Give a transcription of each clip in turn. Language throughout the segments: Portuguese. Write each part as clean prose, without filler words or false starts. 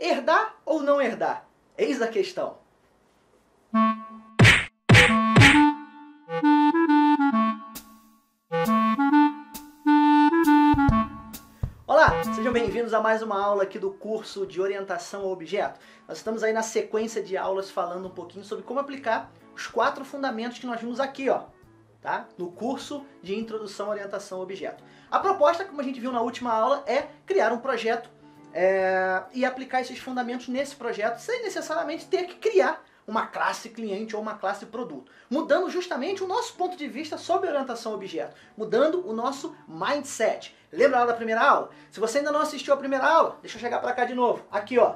Herdar ou não herdar? Eis a questão. Olá, sejam bem-vindos a mais uma aula aqui do curso de orientação ao objeto. Nós estamos aí na sequência de aulas falando um pouquinho sobre como aplicar os 4 fundamentos que nós vimos aqui, ó, tá? No curso de introdução à orientação ao objeto. A proposta, como a gente viu na última aula, é criar um projeto e aplicar esses fundamentos nesse projeto sem necessariamente ter que criar uma classe cliente ou uma classe produto, mudando justamente o nosso ponto de vista sobre orientação ao objeto, mudando o nosso mindset. Lembra lá da primeira aula? Se você ainda não assistiu a primeira aula, deixa eu chegar para cá de novo. Aqui, ó.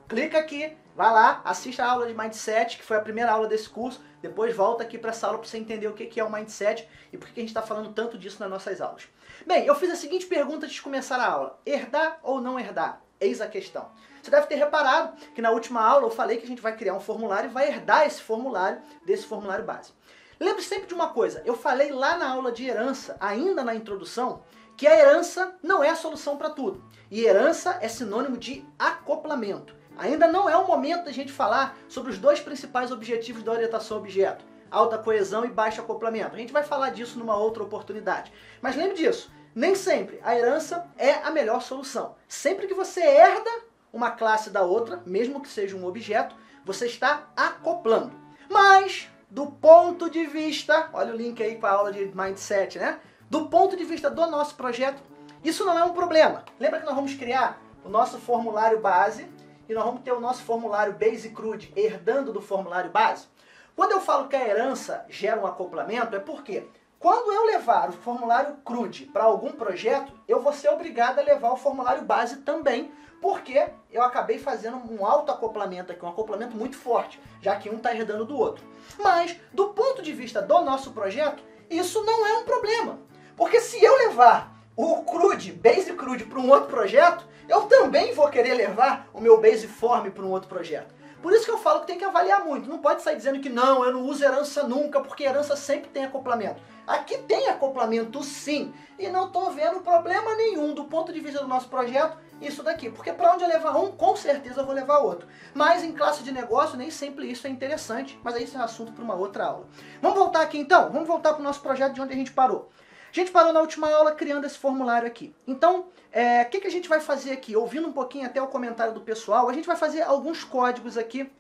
Clica aqui, vai lá, assista a aula de mindset, que foi a primeira aula desse curso, depois volta aqui para essa aula para você entender o que é o mindset e por que a gente está falando tanto disso nas nossas aulas. Bem, eu fiz a seguinte pergunta antes de começar a aula: herdar ou não herdar? Eis a questão. Você deve ter reparado que na última aula eu falei que a gente vai criar um formulário e vai herdar esse formulário desse formulário base. Lembre sempre de uma coisa: eu falei lá na aula de herança, ainda na introdução, que a herança não é a solução para tudo. E herança é sinônimo de acoplamento. Ainda não é o momento da gente falar sobre os 2 principais objetivos da orientação ao objeto: alta coesão e baixo acoplamento. A gente vai falar disso numa outra oportunidade. Mas lembre disso, nem sempre a herança é a melhor solução. Sempre que você herda uma classe da outra, mesmo que seja um objeto, você está acoplando. Mas, do ponto de vista, olha o link aí para a aula de Mindset, né? Do ponto de vista do nosso projeto, isso não é um problema. Lembra que nós vamos criar o nosso formulário base e nós vamos ter o nosso formulário Base CRUD herdando do formulário base? Quando eu falo que a herança gera um acoplamento, é porque quando eu levar o formulário CRUD para algum projeto, eu vou ser obrigado a levar o formulário base também, porque eu acabei fazendo um autoacoplamento aqui, um acoplamento muito forte, já que um está herdando do outro. Mas, do ponto de vista do nosso projeto, isso não é um problema. Porque se eu levar o CRUD, Base CRUD, para um outro projeto, eu também vou querer levar o meu Baseform para um outro projeto. Por isso que eu falo que tem que avaliar muito. Não pode sair dizendo que não, eu não uso herança nunca, porque herança sempre tem acoplamento. Aqui tem acoplamento sim, e não estou vendo problema nenhum do ponto de vista do nosso projeto isso daqui. Porque para onde eu levar um, com certeza eu vou levar outro. Mas em classe de negócio nem sempre isso é interessante, mas aí isso é assunto para uma outra aula. Vamos voltar aqui então? Vamos voltar para o nosso projeto de onde a gente parou. A gente parou na última aula criando esse formulário aqui. Então, o que a gente vai fazer aqui? Ouvindo um pouquinho até o comentário do pessoal, a gente vai fazer alguns códigos aqui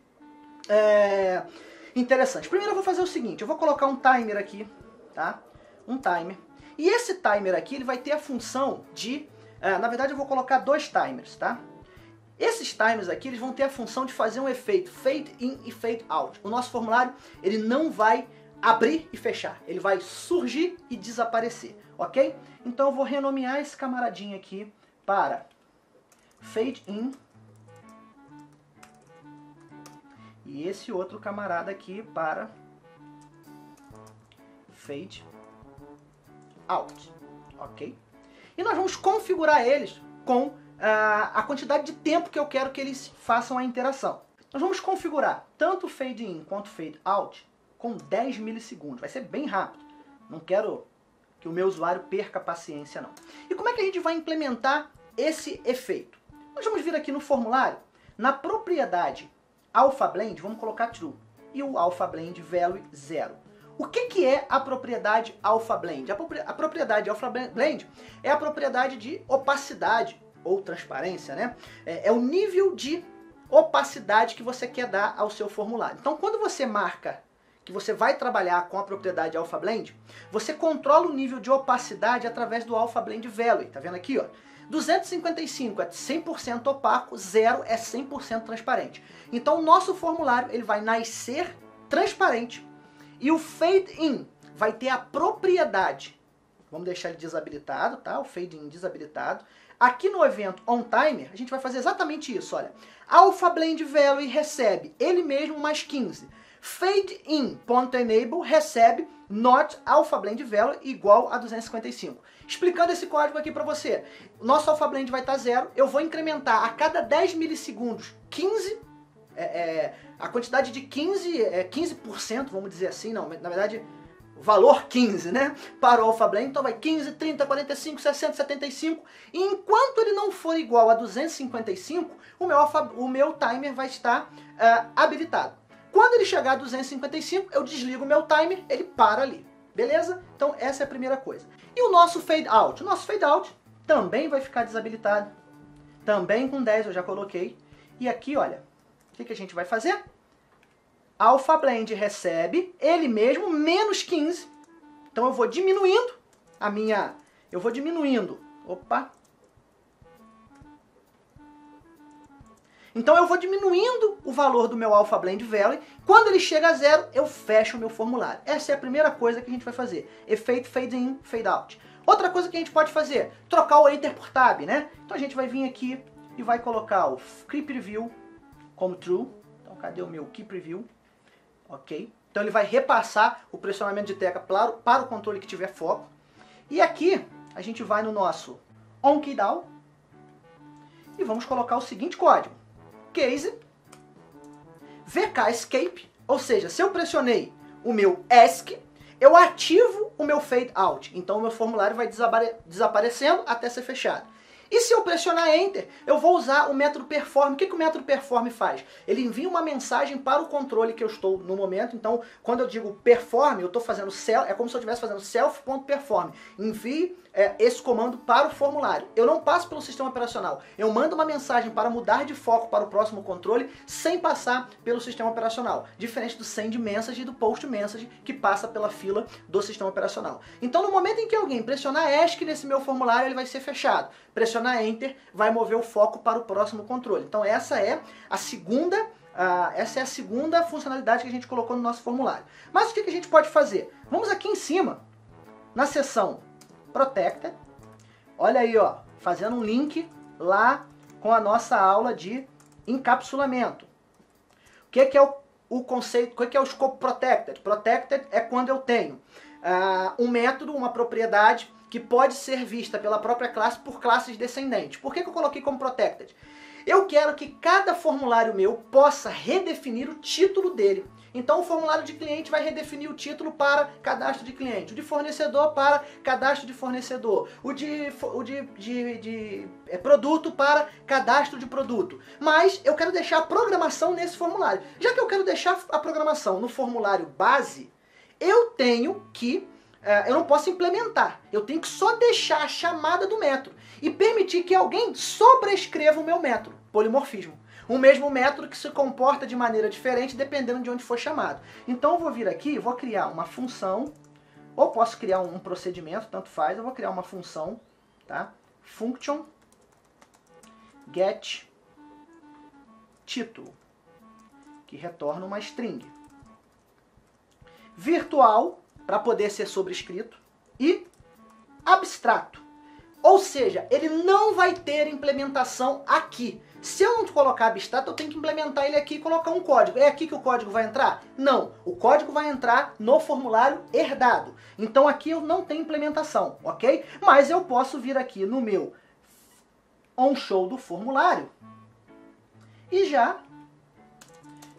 interessantes. Primeiro eu vou fazer o seguinte: eu vou colocar um timer aqui, tá? Um timer. E esse timer aqui, ele vai ter a função de... na verdade eu vou colocar 2 timers, tá? Esses timers aqui, eles vão ter a função de fazer um efeito fade in e fade out. O nosso formulário, ele não vai abrir e fechar. Ele vai surgir e desaparecer, ok? Então eu vou renomear esse camaradinho aqui para fade in e esse outro camarada aqui para fade out, ok? E nós vamos configurar eles com a quantidade de tempo que eu quero que eles façam a interação. Nós vamos configurar tanto o fade in quanto o fade out com 10 milissegundos. Vai ser bem rápido. Não quero que o meu usuário perca a paciência, não. E como é que a gente vai implementar esse efeito? Nós vamos vir aqui no formulário, na propriedade AlphaBlend, vamos colocar true. E o AlphaBlend value 0. O que é a propriedade AlphaBlend? A propriedade AlphaBlend é a propriedade de opacidade ou transparência, né? É o nível de opacidade que você quer dar ao seu formulário. Então, quando você marca que você vai trabalhar com a propriedade AlphaBlend, você controla o nível de opacidade através do AlphaBlend Value. Tá vendo aqui, ó? 255 é 100% opaco, 0 é 100% transparente. Então o nosso formulário ele vai nascer transparente e o Fade In vai ter a propriedade, vamos deixar ele desabilitado, tá? O Fade In desabilitado. Aqui no evento OnTimer, a gente vai fazer exatamente isso, olha. AlphaBlend Value recebe ele mesmo mais 15. FadeIn.enable recebe not AlphaBlend Value igual a 255. Explicando esse código aqui para você. O nosso AlphaBlend vai estar 0. Eu vou incrementar a cada 10 milissegundos 15. A quantidade de 15%, vamos dizer assim, não, na verdade valor 15, né? Para o alpha blend, então vai 15, 30, 45, 60, 75. E enquanto ele não for igual a 255, o meu timer vai estar habilitado. Quando ele chegar a 255, eu desligo o meu timer, ele para ali. Beleza? Então essa é a primeira coisa. E o nosso fade out? O nosso fade out também vai ficar desabilitado. Também com 10 eu já coloquei. E aqui, olha, o que a gente vai fazer? Alpha blend recebe ele mesmo menos 15. Então eu vou diminuindo a minha... Eu vou diminuindo. Opa! Então eu vou diminuindo o valor do meu alpha blend value. Quando ele chega a 0, eu fecho o meu formulário. Essa é a primeira coisa que a gente vai fazer. Efeito fade in, fade out. Outra coisa que a gente pode fazer, trocar o enter por tab, né? Então a gente vai vir aqui e vai colocar o keep preview como true. Então cadê o meu keep preview? Ok. Então ele vai repassar o pressionamento de tecla para o controle que tiver foco. E aqui a gente vai no nosso onKeyDAO e vamos colocar o seguinte código. Case VK Escape, ou seja, se eu pressionei o meu ESC, eu ativo o meu fade out. Então o meu formulário vai desaparecendo até ser fechado. E se eu pressionar Enter, eu vou usar o método perform. O que o método perform faz? Ele envia uma mensagem para o controle que eu estou no momento. Então, quando eu digo perform, eu estou fazendo é como se eu estivesse fazendo self.perform. Envie esse comando para o formulário. Eu não passo pelo sistema operacional. Eu mando uma mensagem para mudar de foco para o próximo controle sem passar pelo sistema operacional. Diferente do send message e do post message que passa pela fila do sistema operacional. Então, no momento em que alguém pressionar ESC nesse meu formulário, ele vai ser fechado. Pressionar Enter vai mover o foco para o próximo controle. Então essa é a segunda funcionalidade que a gente colocou no nosso formulário. Mas o que a gente pode fazer? Vamos aqui em cima, na seção Protected. Olha aí, ó, fazendo um link lá com a nossa aula de encapsulamento. O que é o conceito, o que é o Scope Protected? Protected é quando eu tenho um método, uma propriedade que pode ser vista pela própria classe por classes descendentes. Por que eu coloquei como Protected? Eu quero que cada formulário meu possa redefinir o título dele. Então o formulário de cliente vai redefinir o título para cadastro de cliente, o de fornecedor para cadastro de fornecedor, o de produto para cadastro de produto. Mas eu quero deixar a programação nesse formulário. Já que eu quero deixar a programação no formulário base, eu tenho que eu não posso implementar, eu tenho que só deixar a chamada do método e permitir que alguém sobrescreva o meu método, polimorfismo. O mesmo método que se comporta de maneira diferente dependendo de onde for chamado. Então eu vou vir aqui e vou criar uma função, ou posso criar um procedimento, tanto faz, eu vou criar uma função, tá? Function get título, que retorna uma string. Virtual, para poder ser sobrescrito, e abstrato. Ou seja, ele não vai ter implementação aqui. Se eu não colocar abstrato, eu tenho que implementar ele aqui e colocar um código. É aqui que o código vai entrar? Não. O código vai entrar no formulário herdado. Então aqui eu não tenho implementação, ok? Mas eu posso vir aqui no meu onShow do formulário e já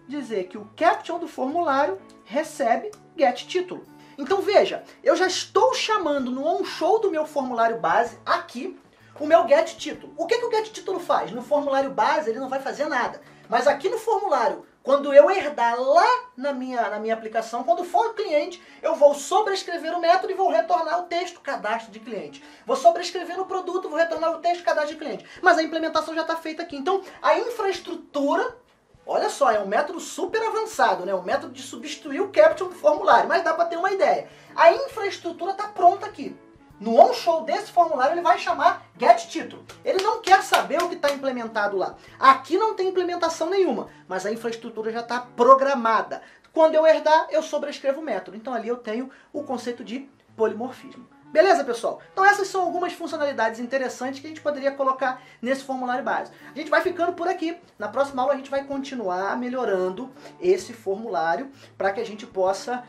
dizer que o caption do formulário recebe getTítulo. Então veja, eu já estou chamando no onShow do meu formulário base aqui o meu getTítulo. O que o getTítulo faz? No formulário base ele não vai fazer nada. Mas aqui no formulário, quando eu herdar lá na minha aplicação, quando for o cliente, eu vou sobrescrever o método e vou retornar o texto cadastro de cliente. Vou sobrescrever no produto, vou retornar o texto cadastro de cliente. Mas a implementação já está feita aqui. Então a infraestrutura, olha só, é um método super avançado, né? Um método de substituir o caption do formulário, mas dá para ter uma ideia. A infraestrutura está pronta aqui. No onShow desse formulário ele vai chamar getTítulo. Ele não quer saber o que está implementado lá. Aqui não tem implementação nenhuma, mas a infraestrutura já está programada. Quando eu herdar, eu sobrescrevo o método. Então ali eu tenho o conceito de polimorfismo. Beleza, pessoal? Então essas são algumas funcionalidades interessantes que a gente poderia colocar nesse formulário básico. A gente vai ficando por aqui. Na próxima aula a gente vai continuar melhorando esse formulário para que a gente possa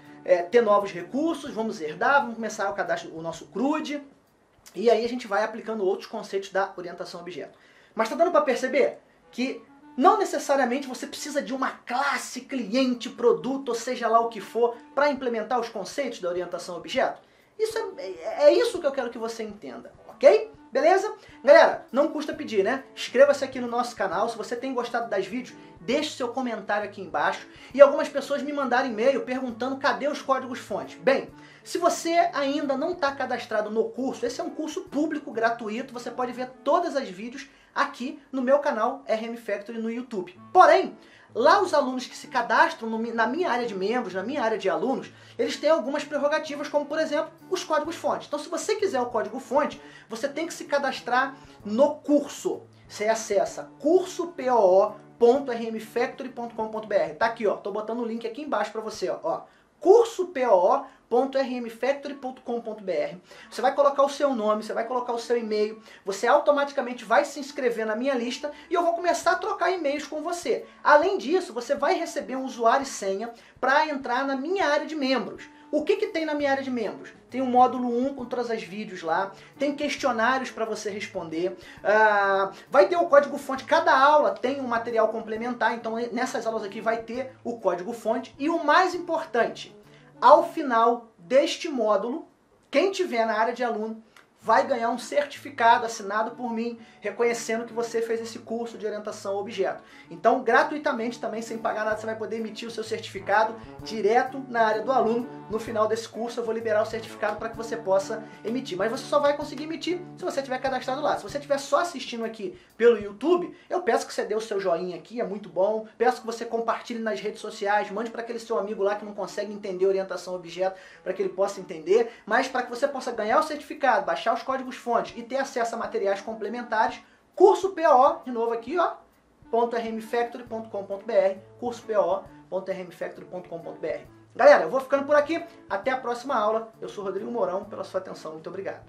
ter novos recursos, vamos herdar, vamos começar o cadastro, o nosso CRUD, e aí a gente vai aplicando outros conceitos da orientação a objeto. Mas está dando para perceber que Não necessariamente você precisa de uma classe, cliente, produto, ou seja lá o que for, para implementar os conceitos da orientação a objeto. Isso é isso que eu quero que você entenda, ok? Beleza? Galera, não custa pedir, né? Inscreva-se aqui no nosso canal. Se você tem gostado das vídeos, deixe seu comentário aqui embaixo. E algumas pessoas me mandaram e-mail perguntando cadê os códigos-fonte. Bem, se você ainda não está cadastrado no curso, esse é um curso público, gratuito. Você pode ver todas as vídeos aqui no meu canal RM Factory no YouTube. Porém, lá os alunos que se cadastram na minha área de membros, na minha área de alunos, eles têm algumas prerrogativas, como por exemplo, os códigos-fonte. Então se você quiser o código-fonte, você tem que se cadastrar no curso. Você acessa cursopoo.rmfactory.com.br. Tá aqui, ó. Tô botando o link aqui embaixo para você, ó. cursopoo.rmfactory.com.br. Você vai colocar o seu nome, você vai colocar o seu e-mail, você automaticamente vai se inscrever na minha lista e eu vou começar a trocar e-mails com você. Além disso, você vai receber um usuário e senha para entrar na minha área de membros. O que tem na minha área de membros? Tem o módulo 1 com todas as vídeos lá, tem questionários para você responder, vai ter o código-fonte, cada aula tem um material complementar, então nessas aulas aqui vai ter o código-fonte. E o mais importante, ao final deste módulo, quem tiver na área de aluno vai ganhar um certificado assinado por mim, reconhecendo que você fez esse curso de orientação a objeto. Então, gratuitamente também, sem pagar nada, você vai poder emitir o seu certificado direto na área do aluno. No final desse curso eu vou liberar o certificado para que você possa emitir. Mas você só vai conseguir emitir se você estiver cadastrado lá. Se você estiver só assistindo aqui pelo YouTube, eu peço que você dê o seu joinha aqui, é muito bom. Peço que você compartilhe nas redes sociais, mande para aquele seu amigo lá que não consegue entender orientação a objeto, para que ele possa entender. Mas para que você possa ganhar o certificado, baixar os códigos-fontes e ter acesso a materiais complementares, curso PO, de novo aqui, ó, .rmfactory.com.br, curso PO.rmfactory.com.br. Galera, eu vou ficando por aqui. Até a próxima aula. Eu sou Rodrigo Mourão, pela sua atenção. Muito obrigado.